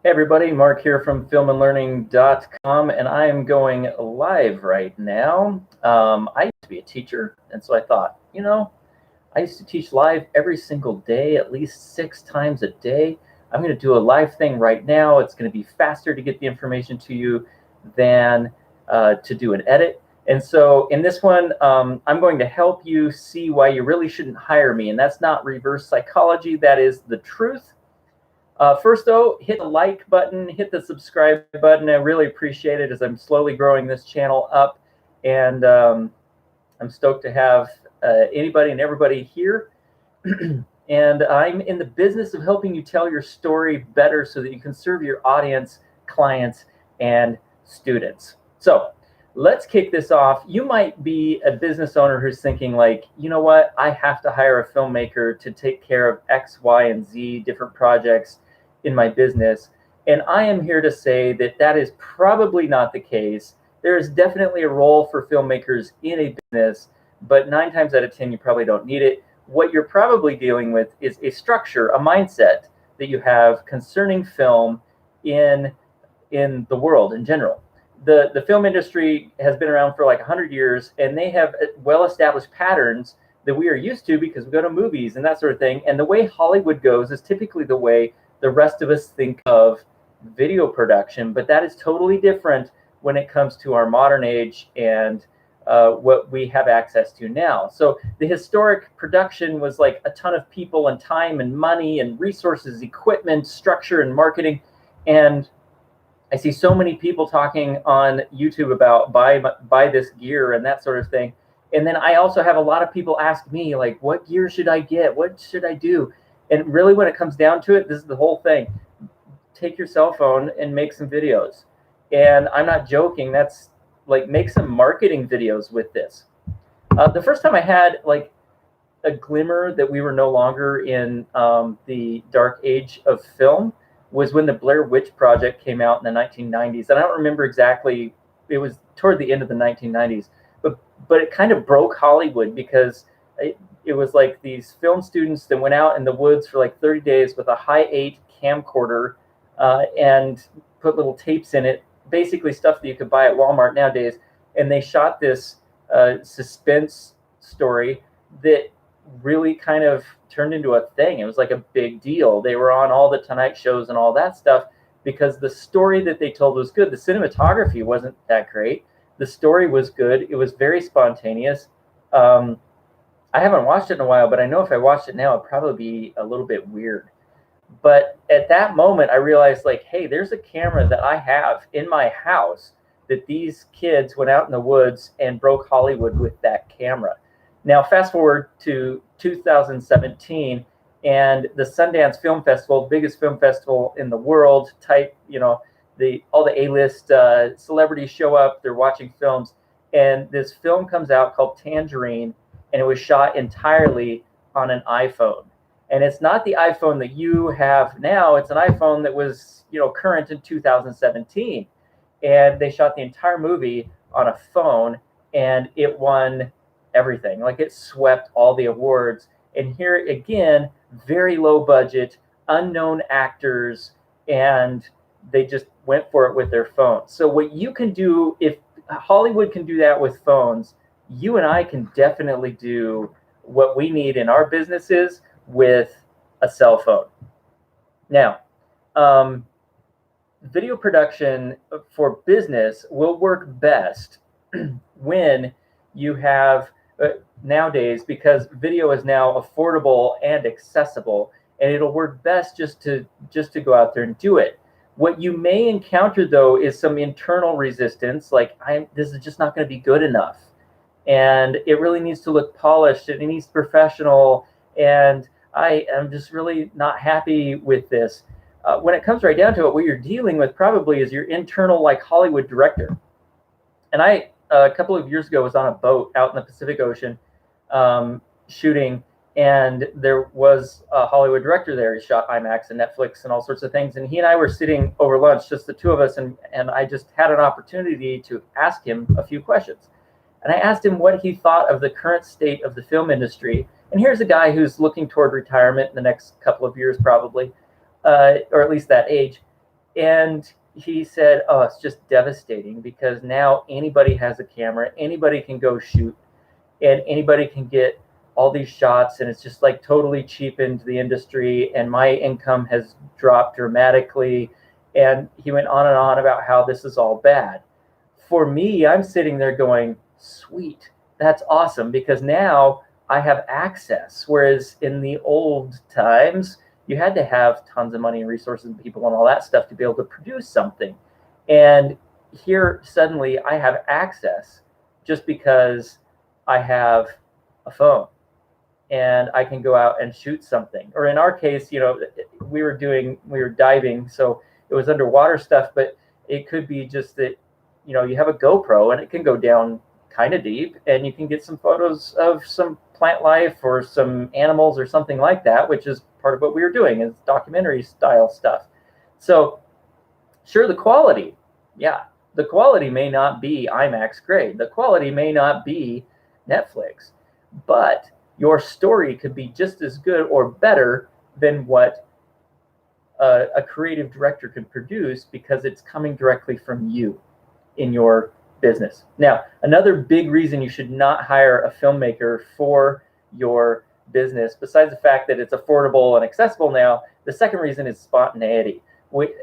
Hey everybody, Mark here from filmandlearning.com, and I am going live right now. I used to be a teacher, and so I thought, I used to teach live every single day, at least 6 times a day. I'm going to do a live thing right now. It's going to be faster to get the information to you than to do an edit. And so in this one, I'm going to help you see why you really shouldn't hire me. And that's not reverse psychology. That is the truth. First, though, hit the like button, hit the subscribe button. I really appreciate it as I'm slowly growing this channel up. And I'm stoked to have anybody and everybody here. And I'm in the business of helping you tell your story better so that you can serve your audience, clients, and students. So let's kick this off. You might be a business owner who's thinking like, you know what, I have to hire a filmmaker to take care of X, Y, and Z different projects in my business. And I am here to say that that is probably not the case. There is definitely a role for filmmakers in a business, but 9 times out of 10, you probably don't need it. What you're probably dealing with is a structure, a mindset that you have concerning film in the world in general. The film industry has been around for like 100 years, and they have well-established patterns that we are used to because we go to movies and that sort of thing. And the way Hollywood goes is typically the way the rest of us think of video production, but that is totally different when it comes to our modern age and what we have access to now. So the historic production was like a ton of people and time and money and resources, equipment, structure, and marketing. And I see so many people talking on YouTube about buy this gear and that sort of thing. And then I also have a lot of people ask me like, what gear should I get? What should I do? And really when it comes down to it, this is the whole thing. Take your cell phone and make some videos. And I'm not joking. That's like, make some marketing videos with this. The first time I had like a glimmer that we were no longer in the dark age of film was when the Blair Witch Project came out in the 1990s. And I don't remember exactly, it was toward the end of the 1990s, but it kind of broke Hollywood because it was like these film students that went out in the woods for like 30 days with a Hi8 camcorder and put little tapes in it, basically stuff that you could buy at Walmart nowadays. And they shot this suspense story that really kind of turned into a thing. It was like a big deal. They were on all the Tonight shows and all that stuff because the story that they told was good. The cinematography wasn't that great. The story was good. It was very spontaneous. I haven't watched it in a while, but I know if I watched it now, it'd probably be a little bit weird. But at that moment, I realized like, hey, there's a camera that I have in my house that these kids went out in the woods and broke Hollywood with that camera. Now, fast forward to 2017, and the Sundance Film Festival, biggest film festival in the world, type, all the A-list celebrities show up, they're watching films, and this film comes out called Tangerine, and it was shot entirely on an iPhone. And it's not the iPhone that you have now, it's an iPhone that was, current in 2017. And they shot the entire movie on a phone, and it won everything. Like, it swept all the awards. And here again, very low budget, unknown actors, and they just went for it with their phones. So what you can do, if Hollywood can do that with phones, you and I can definitely do what we need in our businesses with a cell phone. Now, video production for business will work best when you have nowadays, because video is now affordable and accessible, and it'll work best just to go out there and do it. What you may encounter though is some internal resistance, like this is just not going to be good enough, and it really needs to look polished and it needs professional, and I am just really not happy with this. When it comes right down to it, what you're dealing with probably is your internal like Hollywood director. And I a couple of years ago was on a boat out in the Pacific Ocean shooting, and there was a Hollywood director there. He shot IMAX and Netflix and all sorts of things, and he and I were sitting over lunch, just the two of us, and I just had an opportunity to ask him a few questions. And I asked him what he thought of the current state of the film industry. And here's a guy who's looking toward retirement in the next couple of years probably, or at least that age. And he said, oh, it's just devastating because now anybody has a camera, anybody can go shoot, and anybody can get all these shots, and it's just like totally cheapened the industry, and my income has dropped dramatically. And he went on and on about how this is all bad. For me, I'm sitting there going, sweet, that's awesome, because now I have access. Whereas in the old times, you had to have tons of money and resources and people and all that stuff to be able to produce something. And here, suddenly, I have access just because I have a phone and I can go out and shoot something. Or in our case, we were diving, so it was underwater stuff, but it could be just that, you have a GoPro and it can go down kind of deep and you can get some photos of some plant life or some animals or something like that, which is part of what we were doing, is documentary style stuff. So sure, the quality may not be IMAX grade. The quality may not be Netflix, but your story could be just as good or better than what a creative director can produce, because it's coming directly from you in your business. Now, another big reason you should not hire a filmmaker for your business, besides the fact that it's affordable and accessible now, the second reason is spontaneity.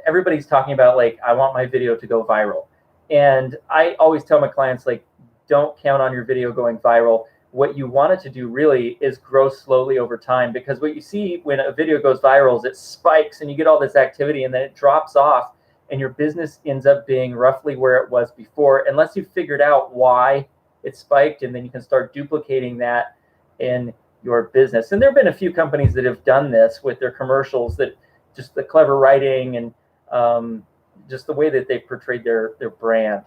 Everybody's talking about, like, I want my video to go viral. And I always tell my clients, like, don't count on your video going viral. What you want it to do really is grow slowly over time, because what you see when a video goes viral is it spikes and you get all this activity and then it drops off and your business ends up being roughly where it was before, unless you figured out why it spiked, and then you can start duplicating that in your business. And there have been a few companies that have done this with their commercials, that just the clever writing and just the way that they portrayed their brand.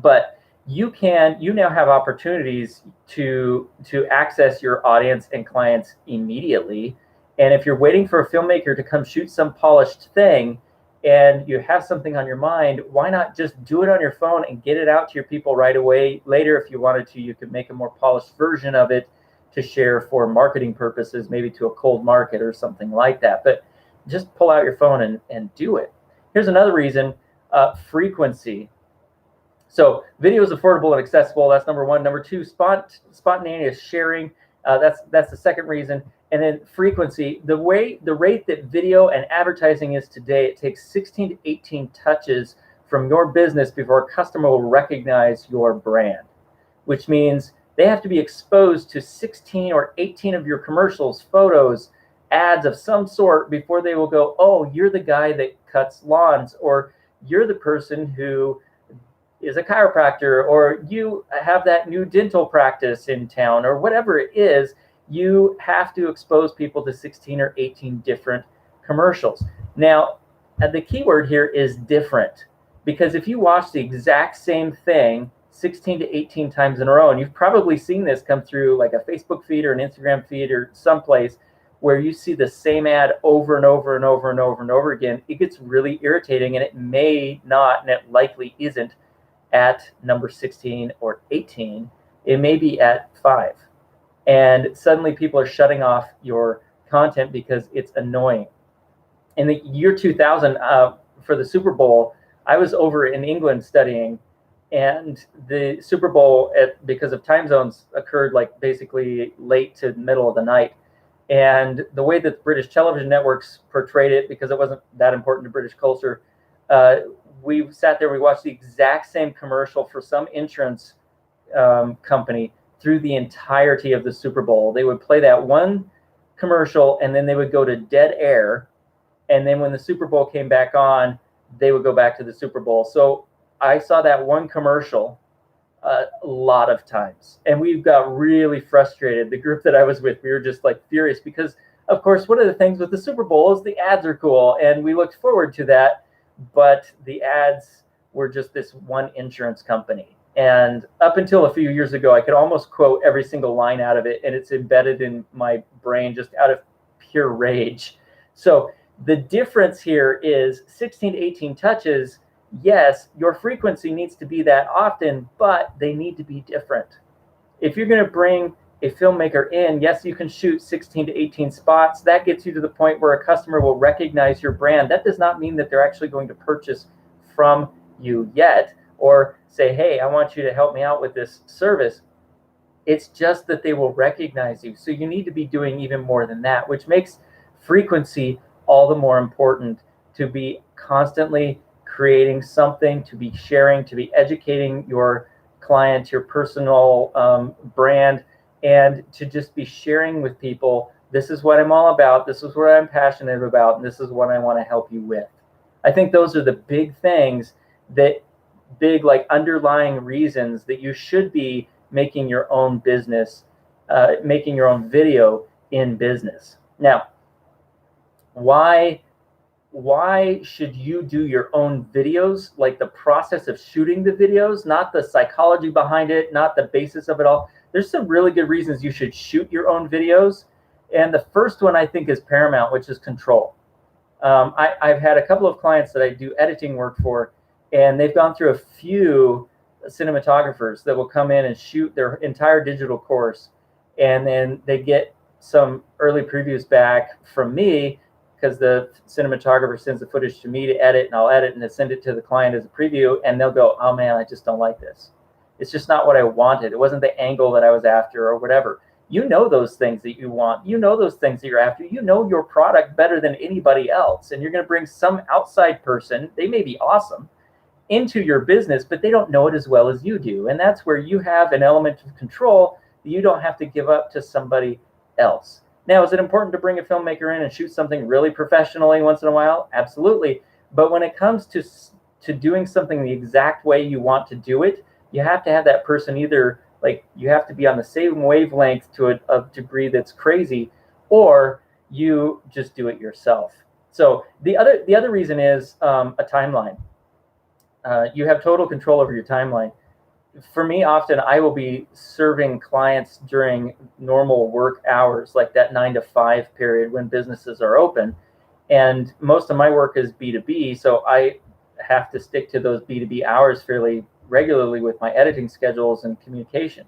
But you now have opportunities to access your audience and clients immediately. And if you're waiting for a filmmaker to come shoot some polished thing and you have something on your mind, why not just do it on your phone and get it out to your people right away? Later, if you wanted to, you could make a more polished version of it to share for marketing purposes, maybe to a cold market or something like that. But just pull out your phone and do it. Here's another reason, frequency. So video is affordable and accessible. That's number one. Number two, spontaneous sharing. That's the second reason. And then frequency. The rate that video and advertising is today, it takes 16 to 18 touches from your business before a customer will recognize your brand, which means they have to be exposed to 16 or 18 of your commercials, photos, ads of some sort before they will go, oh, you're the guy that cuts lawns, or you're the person who is a chiropractor, or you have that new dental practice in town, or whatever it is. You have to expose people to 16 or 18 different commercials. Now, the keyword here is different, because if you watch the exact same thing 16 to 18 times in a row, and you've probably seen this come through like a Facebook feed or an Instagram feed or someplace where you see the same ad over and over and over and over and over again, it gets really irritating, and it may not, and it likely isn't, at number 16 or 18. It may be at 5. And suddenly people are shutting off your content because it's annoying. In the year 2000, for the Super Bowl, I was over in England studying, and the Super Bowl, because of time zones, occurred like basically late to middle of the night. And the way that the British television networks portrayed it, because it wasn't that important to British culture, we sat there, we watched the exact same commercial for some insurance company through the entirety of the Super Bowl. They would play that one commercial, and then they would go to dead air. And then when the Super Bowl came back on, they would go back to the Super Bowl. So I saw that one commercial a lot of times, and we got really frustrated. The group that I was with, we were just like furious, because of course, one of the things with the Super Bowl is the ads are cool, and we looked forward to that. But the ads were just this one insurance company. And up until a few years ago, I could almost quote every single line out of it, and it's embedded in my brain just out of pure rage. So the difference here is 16 to 18 touches. Yes, your frequency needs to be that often, but they need to be different. If you're going to bring a filmmaker in, yes, you can shoot 16 to 18 spots. That gets you to the point where a customer will recognize your brand. That does not mean that they're actually going to purchase from you yet, or say, hey, I want you to help me out with this service. It's just that they will recognize you. So you need to be doing even more than that, which makes frequency all the more important, to be constantly creating something, to be sharing, to be educating your client, your personal brand, and to just be sharing with people, this is what I'm all about, this is what I'm passionate about, and this is what I want to help you with. I think those are the big things, that big like underlying reasons that you should be making your own business, making your own video in business. Now, why should you do your own videos? Like the process of shooting the videos, not the psychology behind it, not the basis of it all. There's some really good reasons you should shoot your own videos. And the first one I think is paramount, which is control. I've had a couple of clients that I do editing work for, and they've gone through a few cinematographers that will come in and shoot their entire digital course, and then they get some early previews back from me, because the cinematographer sends the footage to me to edit, and I'll edit and then send it to the client as a preview, and they'll go, oh man, I just don't like this. It's just not what I wanted. It wasn't the angle that I was after, or whatever. You know those things that you want. You know those things that you're after. You know your product better than anybody else, and you're going to bring some outside person, they may be awesome, into your business, but they don't know it as well as you do. And that's where you have an element of control that you don't have to give up to somebody else. Now, is it important to bring a filmmaker in and shoot something really professionally once in a while? Absolutely. But when it comes to doing something the exact way you want to do it, you have to have that person, either like you have to be on the same wavelength to a degree that's crazy, or you just do it yourself. So the other reason is a timeline. You have total control over your timeline. For me, often I will be serving clients during normal work hours, like that 9 to 5 period when businesses are open. And most of my work is B2B, so I have to stick to those B2B hours fairly regularly with my editing schedules and communication.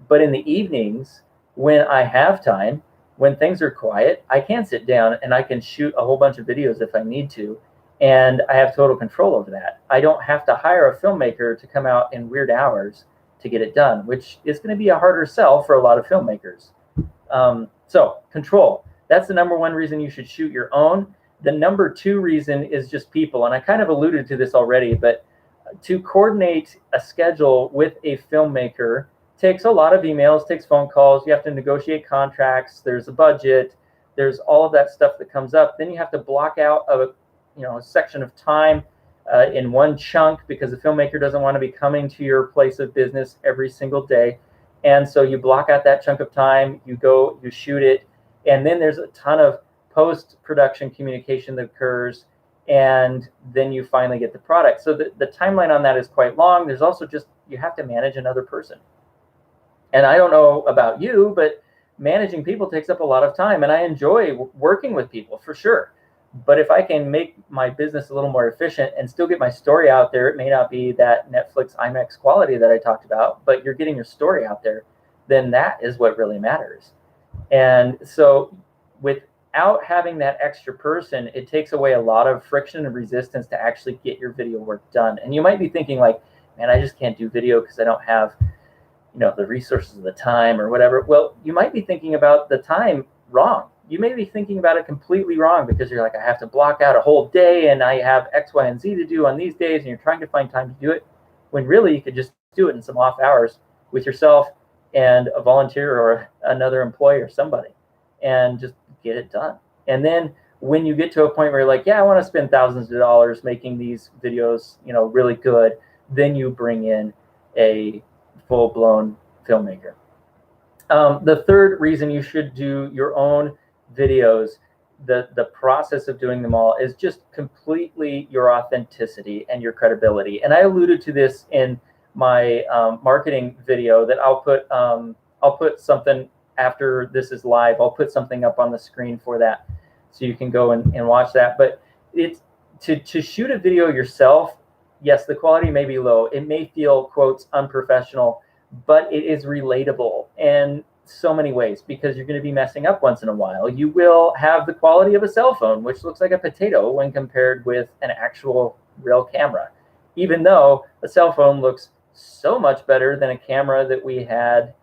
But in the evenings, when I have time, when things are quiet, I can sit down and I can shoot a whole bunch of videos if I need to. And I have total control over that. I don't have to hire a filmmaker to come out in weird hours to get it done, which is going to be a harder sell for a lot of filmmakers. So control, that's the number one reason you should shoot your own. The number two reason is just people. And I kind of alluded to this already, but to coordinate a schedule with a filmmaker takes a lot of emails, takes phone calls. You have to negotiate contracts. There's a budget. There's all of that stuff that comes up. Then you have to block out a section of time in one chunk, because the filmmaker doesn't want to be coming to your place of business every single day. And so you block out that chunk of time, you go, you shoot it, and then there's a ton of post-production communication that occurs, and then you finally get the product. So the timeline on that is quite long. There's also just, you have to manage another person. And I don't know about you, but managing people takes up a lot of time, and I enjoy working with people for sure. But if I can make my business a little more efficient and still get my story out there, it may not be that Netflix IMAX quality that I talked about, but you're getting your story out there, then that is what really matters. And so without having that extra person, it takes away a lot of friction and resistance to actually get your video work done. And you might be thinking like, man, I just can't do video because I don't have, the resources of the time or whatever. Well, you might be thinking about the time wrong. You may be thinking about it completely wrong, because you're like, I have to block out a whole day and I have X, Y, and Z to do on these days, and you're trying to find time to do it, when really you could just do it in some off hours with yourself and a volunteer or another employee or somebody, and just get it done. And then when you get to a point where you're like, yeah, I want to spend thousands of dollars making these videos, really good, then you bring in a full-blown filmmaker. The third reason you should do your own videos, the process of doing them all, is just completely your authenticity and your credibility. And I alluded to this in my marketing video that I'll put something after this is live. I'll put something up on the screen for that, so you can go and watch that. But it's to shoot a video yourself. Yes, the quality may be low. It may feel, quotes, unprofessional, but it is relatable. And so many ways, because you're going to be messing up once in a while. You will have the quality of a cell phone, which looks like a potato when compared with an actual real camera, even though a cell phone looks so much better than a camera that we had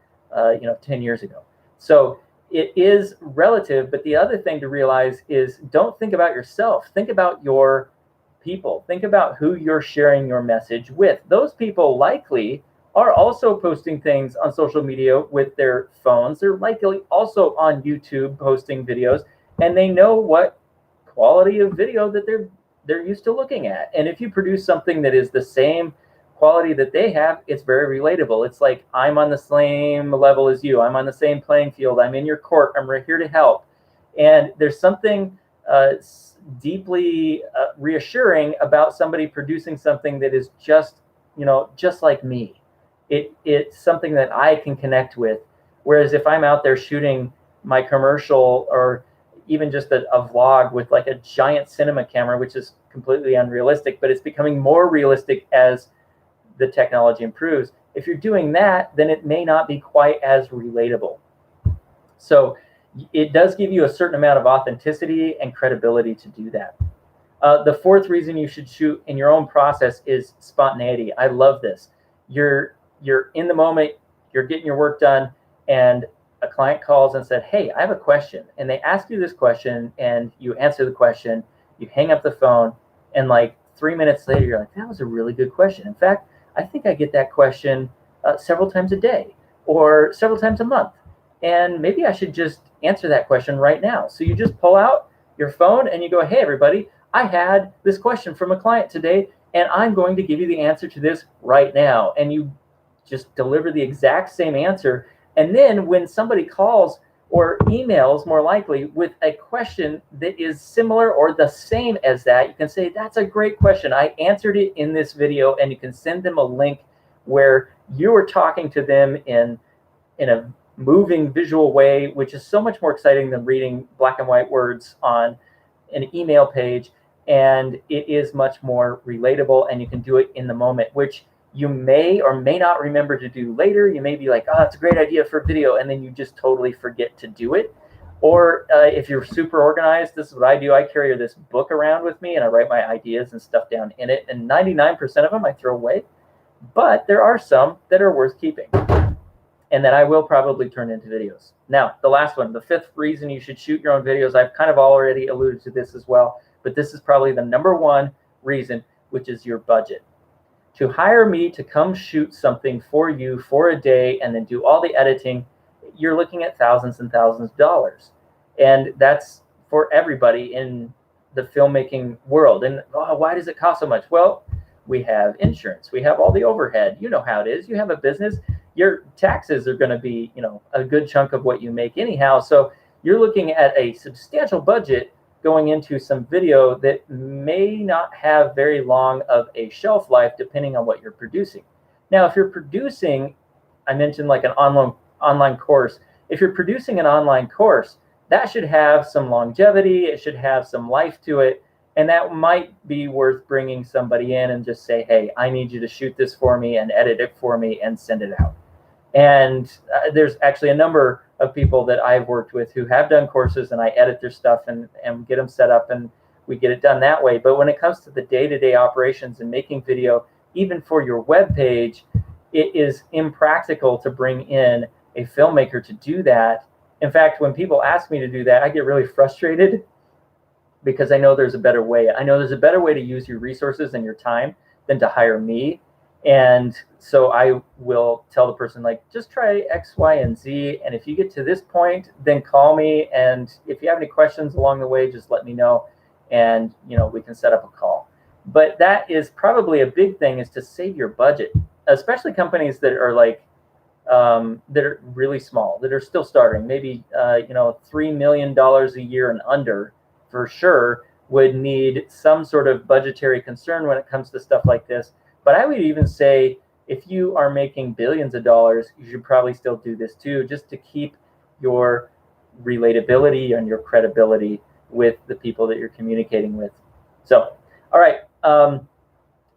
10 years ago. So it is relative, but the other thing to realize is, don't think about yourself. Think about your people. Think about who you're sharing your message with. Those people likely are also posting things on social media with their phones. They're likely also on YouTube posting videos, and they know what quality of video that they're used to looking at. And if you produce something that is the same quality that they have, it's very relatable. It's like, I'm on the same level as you. I'm on the same playing field. I'm in your court. I'm right here to help. And there's something deeply reassuring about somebody producing something that is just like me. It's something that I can connect with. Whereas if I'm out there shooting my commercial, or even just a vlog with like a giant cinema camera, which is completely unrealistic, but it's becoming more realistic as the technology improves. If you're doing that, then it may not be quite as relatable. So it does give you a certain amount of authenticity and credibility to do that. The fourth reason you should shoot in your own process is spontaneity. I love this. You're in the moment, you're getting your work done, and a client calls and said, hey, I have a question. And they ask you this question, and you answer the question, you hang up the phone, and like 3 minutes later, you're like, that was a really good question. In fact, I think I get that question several times a day or several times a month. And maybe I should just answer that question right now. So you just pull out your phone and you go, hey, everybody, I had this question from a client today, and I'm going to give you the answer to this right now. And you just deliver the exact same answer. And then when somebody calls or emails, more likely, with a question that is similar or the same as that, you can say, that's a great question. I answered it in this video. And you can send them a link where you are talking to them in a moving visual way, which is so much more exciting than reading black and white words on an email page. And it is much more relatable, and you can do it in the moment, which you may or may not remember to do later. You may be like, oh, that's a great idea for video, and then you just totally forget to do it. Or if you're super organized, this is what I do. I carry this book around with me, and I write my ideas and stuff down in it, and 99% of them I throw away. But there are some that are worth keeping, and that I will probably turn into videos. Now, the last one, the fifth reason you should shoot your own videos, I've kind of already alluded to this as well, but this is probably the number one reason, which is your budget. To hire me to come shoot something for you for a day and then do all the editing, you're looking at thousands and thousands of dollars. And that's for everybody in the filmmaking world. And why does it cost so much? Well, we have insurance, we have all the overhead. You know how it is. You have a business, your taxes are going to be, a good chunk of what you make anyhow. So you're looking at a substantial budget going into some video that may not have very long of a shelf life, depending on what you're producing. Now, if you're producing, I mentioned like an online course. If you're producing an online course, that should have some longevity. It should have some life to it. And that might be worth bringing somebody in and just say, hey, I need you to shoot this for me and edit it for me and send it out. And there's actually a number of people that I've worked with who have done courses, and I edit their stuff and get them set up, and we get it done that way. But when it comes to the day-to-day operations and making video, even for your web page, it is impractical to bring in a filmmaker to do that. In fact, when people ask me to do that, I get really frustrated because I know there's a better way. I know there's a better way to use your resources and your time than to hire me. And so I will tell the person, like, just try X, Y, and Z. And if you get to this point, then call me. And if you have any questions along the way, just let me know. And, we can set up a call. But that is probably a big thing, is to save your budget, especially companies that are like, that are really small, that are still starting. Maybe, $3 million a year and under, for sure, would need some sort of budgetary concern when it comes to stuff like this. But I would even say, if you are making billions of dollars, you should probably still do this too, just to keep your relatability and your credibility with the people that you're communicating with. So, all right, I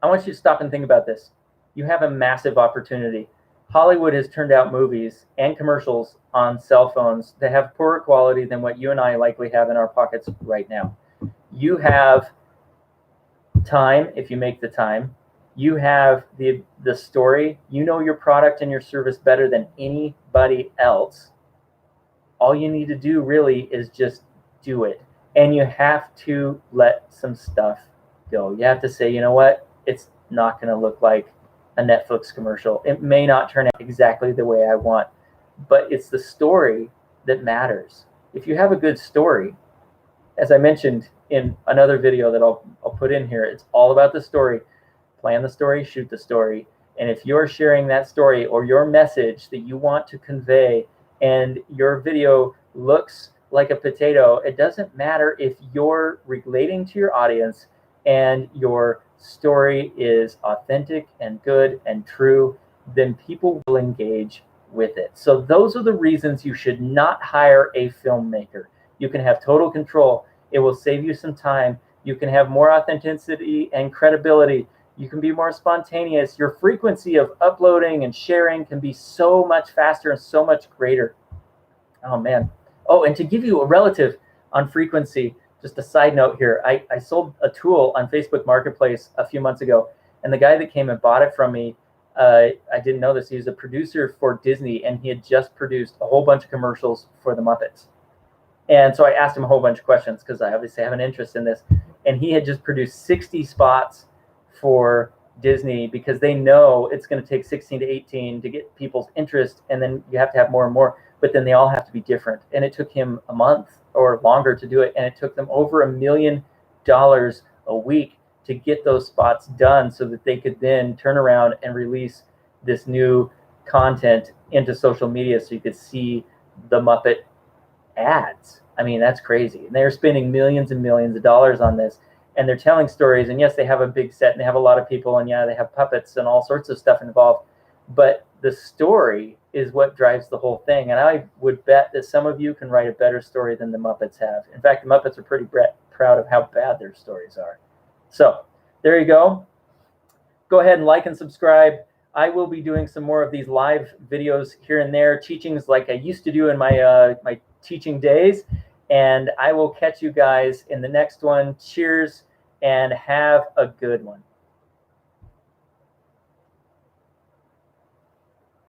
want you to stop and think about this. You have a massive opportunity. Hollywood has turned out movies and commercials on cell phones that have poorer quality than what you and I likely have in our pockets right now. You have time if you make the time. You have the story. You know your product and your service better than anybody else. All you need to do really is just do it. And you have to let some stuff go. You have to say, you know what? It's not going to look like a Netflix commercial. It may not turn out exactly the way I want, but it's the story that matters. If you have a good story, as I mentioned in another video that I'll put in here, it's all about the story. Plan the story, shoot the story. And if you're sharing that story or your message that you want to convey and your video looks like a potato, it doesn't matter if you're relating to your audience and your story is authentic and good and true, then people will engage with it. So those are the reasons you should not hire a filmmaker. You can have total control. It will save you some time. You can have more authenticity and credibility. You can be more spontaneous. Your frequency of uploading and sharing can be so much faster and so much greater. Oh, man. Oh, and to give you a relative on frequency, just a side note here, I sold a tool on Facebook Marketplace a few months ago, and the guy that came and bought it from me, I didn't know this, he was a producer for Disney, and he had just produced a whole bunch of commercials for the Muppets. And so I asked him a whole bunch of questions because I obviously have an interest in this. And he had just produced 60 spots for Disney because they know it's going to take 16 to 18 to get people's interest. And then you have to have more and more, but then they all have to be different. And it took him a month or longer to do it. And it took them over $1 million a week to get those spots done so that they could then turn around and release this new content into social media so you could see the Muppet ads. I mean, that's crazy. And they're spending millions and millions of dollars on this, and they're telling stories. And yes, they have a big set and they have a lot of people, and yeah, they have puppets and all sorts of stuff involved, but the story is what drives the whole thing. And I would bet that some of you can write a better story than the Muppets have. In fact, the Muppets are pretty proud of how bad their stories are. So there you go. Go ahead and like and subscribe. I will be doing some more of these live videos here and there, teachings like I used to do in my my teaching days. And I will catch you guys in the next one. Cheers and have a good one.